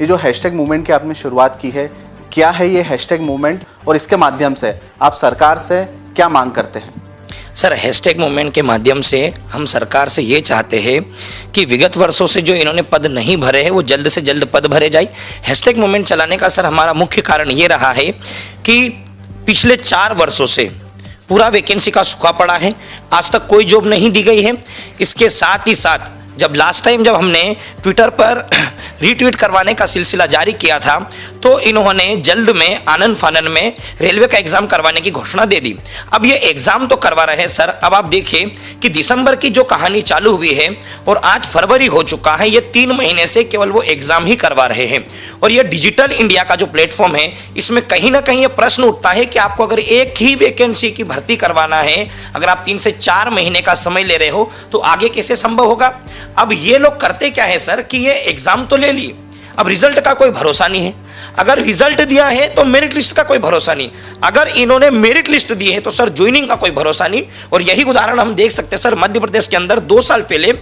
ये जो hashtag movement की आपने शुरुआत की है, क्या है ये हैशटैग मूवमेंट और इसके माध्यम से आप सरकार से क्या मांग करते हैं? सर, हैशटैग मूवमेंट के माध्यम से हम सरकार से ये चाहते हैं कि विगत वर्षों से जो इन्होंने पद नहीं भरे हैं वो जल्द से जल्द पद भरे जाए। हैशटैग मूवमेंट चलाने का सर हमारा मुख्य कारण ये रहा है कि पिछले 4 वर्षों से पूरा वैकेंसी का सूखा पड़ा है, आज तक कोई जॉब नहीं दी गई है। इसके साथ ही साथ जब लास्ट टाइम जब हमने ट्विटर पर रीट्वीट करवाने का सिलसिला जारी किया था तो इन्होंने जल्द में आनन फानन में रेलवे का एग्जाम करवाने की घोषणा दे दी। अब ये एग्जाम तो करवा रहे हैं सर, अब आप देखिए कि दिसंबर की जो कहानी चालू हुई है और आज फरवरी हो चुका है, ये 3 महीने से केवल वो एग्जाम ही करवा रहे हैं। और ये डिजिटल इंडिया का जो प्लेटफॉर्म है, इसमें कहीं ना कहीं ये प्रश्न उठता है कि आपको अगर एक ही वैकेंसी की भर्ती करवाना है, अगर आप 3 से 4 महीने का समय ले रहे हो तो आगे कैसे संभव होगा। अब ये लोग करते क्या है सर कि ये एग्जाम तो ले लिए, अब रिजल्ट का कोई भरोसा नहीं है। अगर रिजल्ट दिया है तो मेरिट लिस्ट का कोई भरोसा नहीं, अगर इन्होंने मेरिट लिस्ट दी है तो सर ज्वाइनिंग का कोई भरोसा नहीं। और यही उदाहरण हम देख सकते हैं सर, मध्य प्रदेश के अंदर 2 साल पहले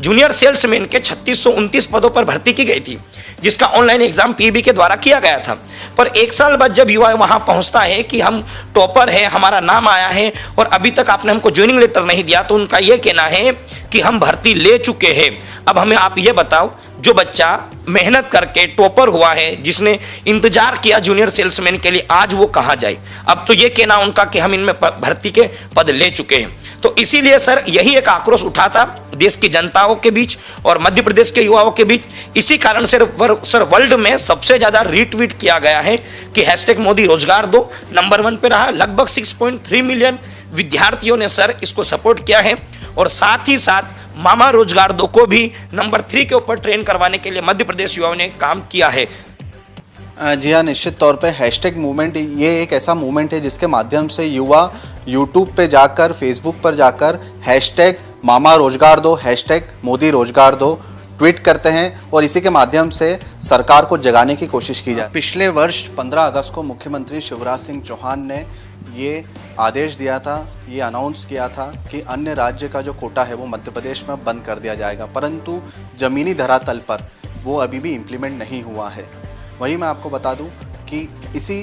जूनियर सेल्समैन के 3629 पदों पर भर्ती की गई थी, जिसका ऑनलाइन एग्जाम पीईबी के द्वारा किया गया था। पर 1 साल बाद जब युवा वहां पहुंचता है कि हम टॉपर है, हमारा नाम आया है और अभी तक आपने हमको ज्वाइनिंग लेटर नहीं दिया, तो उनका यह कहना है कि हम भर्ती ले चुके हैं। अब हमें आप ये बताओ, जो बच्चा मेहनत करके टॉपर हुआ है, जिसने इंतजार किया जूनियर सेल्समैन के लिए, आज वो कहाँ जाए। अब तो ये कहना उनका कि हम इनमें भर्ती के पद ले चुके हैं। तो इसीलिए सर यही एक आक्रोश उठा था देश की जनताओं के बीच और मध्य प्रदेश के युवाओं के बीच। इसी कारण से सर वर्ल्ड में सबसे ज्यादा रीट्वीट किया गया है कि हैशटैग मोदी रोजगार दो नंबर 1 पे रहा। लगभग 6.3 मिलियन विद्यार्थियों ने सर इसको सपोर्ट किया है और साथ ही साथ मामा रोजगार दो को भी नंबर 3 के ऊपर ट्रेन करवाने के लिए मध्य प्रदेश युवाओं ने काम किया है। जी हाँ, निश्चित तौर पे हैशटैग मूवमेंट ये एक ऐसा मूवमेंट है जिसके माध्यम से युवा यूट्यूब पे जाकर, फेसबुक पर जाकर हैशटैग मामा रोजगार दो, हैशटैग मोदी रोजगार दो ट्वीट करते हैं और इसी के माध्यम से सरकार को जगाने की कोशिश की जाए। पिछले वर्ष 15 अगस्त को मुख्यमंत्री शिवराज सिंह चौहान ने ये आदेश दिया था, ये अनाउंस किया था कि अन्य राज्य का जो कोटा है वो मध्य प्रदेश में बंद कर दिया जाएगा, परंतु ज़मीनी धरातल पर वो अभी भी इम्प्लीमेंट नहीं हुआ है। वही मैं आपको बता दूं कि इसी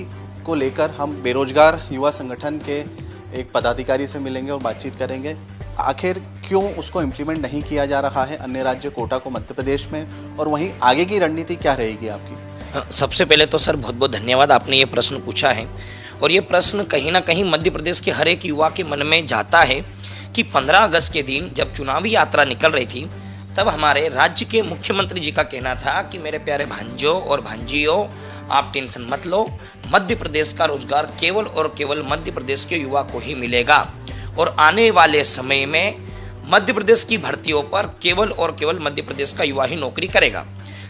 को लेकर हम बेरोजगार युवा संगठन के एक पदाधिकारी से मिलेंगे और बातचीत करेंगे। आखिर क्यों उसको इम्प्लीमेंट नहीं किया जा रहा है अन्य राज्य कोटा को मध्य प्रदेश में, और वहीं आगे की रणनीति क्या रहेगी आपकी? सबसे पहले तो सर बहुत बहुत धन्यवाद, आपने ये प्रश्न पूछा है और ये प्रश्न कहीं ना कहीं मध्य प्रदेश के हर एक युवा के मन में जाता है कि 15 अगस्त के दिन जब चुनावी यात्रा निकल रही थी तब हमारे राज्य के मुख्यमंत्री जी का कहना था कि मेरे प्यारे भांजों और भांजियों, आप टेंशन मत लो, मध्य प्रदेश का रोजगार केवल और केवल मध्य प्रदेश के युवा को ही मिलेगा और आने वाले समय में मध्य प्रदेश की भर्तियों पर केवल और केवल मध्य प्रदेश का युवा ही नौकरी करेगा।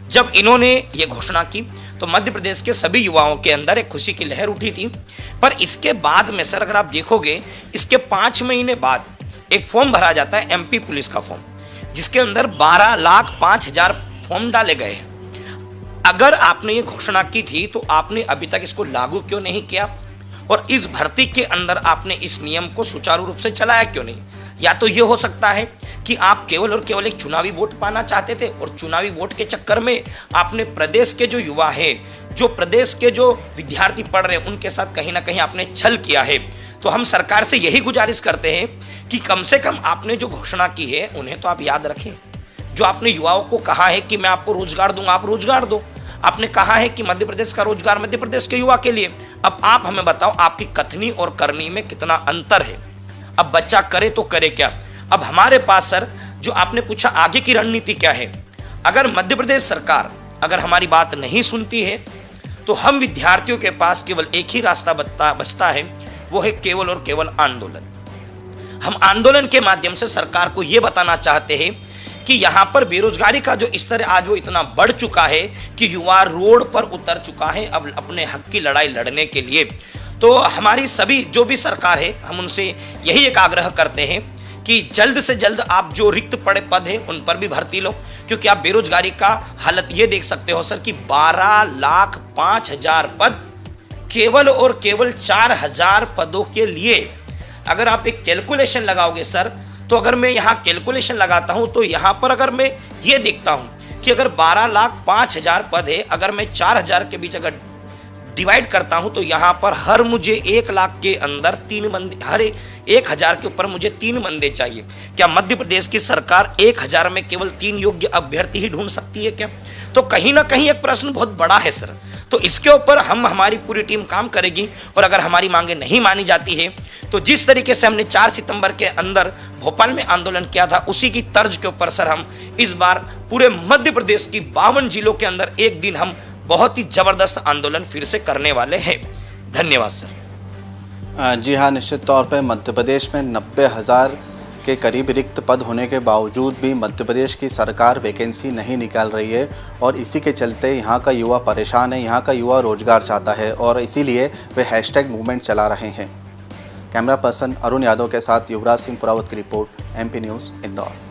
जब इन्होंने ये घोषणा की तो मध्य प्रदेश के सभी युवाओं के अंदर एक खुशी की लहर उठी थी। पर इसके बाद में सर अगर आप देखोगे, इसके 5 महीने बाद एक फॉर्म भरा जाता है एमपी पुलिस का फॉर्म, जिसके अंदर 12,05,000 फॉर्म डाले गए हैं। अगर आपने ये घोषणा की थी तो आपने अभी तक इसको लागू क्यों नहीं किया और इस भर्ती के अंदर आपने इस नियम को सुचारू रूप से चलाया क्यों नहीं? या तो ये हो सकता है कि आप केवल और केवल एक चुनावी वोट पाना चाहते थे और चुनावी वोट के चक्कर में आपने प्रदेश के जो युवा है, जो प्रदेश के जो विद्यार्थी पढ़ रहे हैं, उनके साथ कहीं ना कहीं आपने छल किया है। तो हम सरकार से यही गुजारिश करते हैं कि कम से कम आपने जो घोषणा की है उन्हें तो आप याद रखें। जो आपने युवाओं को कहा है कि मैं आपको रोजगार दूंगा, आप रोजगार दो। आपने कहा है कि मध्य प्रदेश का रोजगार मध्य प्रदेश के युवा के लिए। अब आप हमें बताओ, आपकी कथनी और करनी में कितना अंतर है। अब बच्चा करे तो करे क्या। अब हमारे पास सर, जो आपने पूछा आगे की रणनीति क्या है, अगर मध्य प्रदेश सरकार अगर हमारी बात नहीं सुनती है तो हम विद्यार्थियों के पास केवल एक ही रास्ता बचता है, वो है केवल और केवल आंदोलन। हम आंदोलन के माध्यम से सरकार को यह बताना चाहते हैं कि यहाँ पर बेरोजगारी का जो स्तर आज वो इतना बढ़ चुका है कि युवा रोड पर उतर चुका है अब अपने हक की लड़ाई लड़ने के लिए। तो हमारी सभी जो भी सरकार है, हम उनसे यही एक आग्रह करते हैं कि जल्द से जल्द आप जो रिक्त पड़े पद हैं उन पर भी भर्ती लो, क्योंकि आप बेरोजगारी का हालत ये देख सकते हो सर कि 12,05,000 पद केवल और केवल 4,000 पदों के लिए। अगर आप एक कैलकुलेशन लगाओगे सर, तो अगर मैं यहाँ कैलकुलेशन लगाता हूँ तो यहाँ पर अगर मैं ये देखता हूँ कि अगर 12,05,000 पद है, अगर मैं 4,000 के बीच अगर डिवाइड करता हूं तो यहां पर हर मुझे 1 लाख के अंदर 3 बंदे, हर 1,000 के ऊपर मुझे 3 बंदे चाहिए। क्या मध्य प्रदेश की सरकार 1,000 में केवल 3 योग्य अभ्यर्थी ही ढूंढ सकती है क्या? तो कहीं ना कहीं एक प्रश्न बहुत बड़ा है सर। तो इसके ऊपर हमारी पूरी टीम काम करेगी और अगर हमारी मांगे नहीं मानी जाती है तो जिस तरीके से हमने 4 सितंबर के अंदर भोपाल में आंदोलन किया था उसी की तर्ज के ऊपर सर हम इस बार पूरे मध्य प्रदेश की 52 जिलों के अंदर एक दिन हम बहुत ही जबरदस्त आंदोलन फिर से करने वाले हैं। धन्यवाद सर। जी हाँ, निश्चित तौर पे मध्य प्रदेश में 90,000 के करीब रिक्त पद होने के बावजूद भी मध्य प्रदेश की सरकार वैकेंसी नहीं निकाल रही है और इसी के चलते यहाँ का युवा परेशान है, यहाँ का युवा रोजगार चाहता है और इसीलिए वे हैशटैग मूवमेंट चला रहे हैं। कैमरा पर्सन अरुण यादव के साथ युवराज सिंह पुरावत की रिपोर्ट, MP न्यूज़, इंदौर।